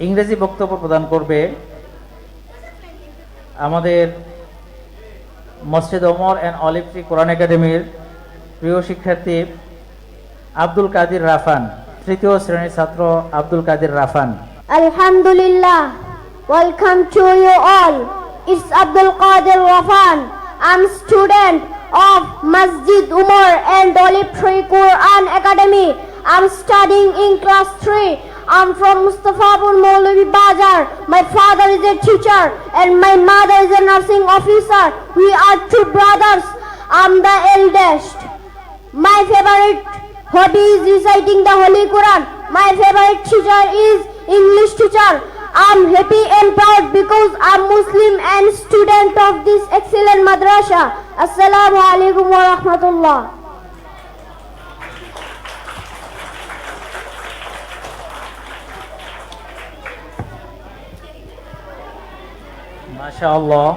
ইংরেজি বক্তব্য প্রদান করবে আমাদের মসজিদ ওমর অ্যান্ড অলিভ ট্রি কোরআন একাডেমির প্রিয় শিক্ষার্থী আব্দুল কাদির রাফান, তৃতীয় শ্রেণীর ছাত্র Abdul Kadir Rafan. Alhamdulillah. Welcome to you all. It's Abdul Qadir Rafan. I'm student of Masjid Umar and Olive Tree Quran Academy. I'm studying in class 3. I'm from Mustafapur Maulavi Bazar. My father is a teacher and my mother is a nursing officer. We are two brothers. I'm the eldest. My favorite hobby is reciting the Holy Quran. My favorite teacher is English teacher. I'm happy and proud because I'm Muslim and student of this excellent madrasa. Assalamu alaikum wa rahmatullah. মাশাআল্লাহ।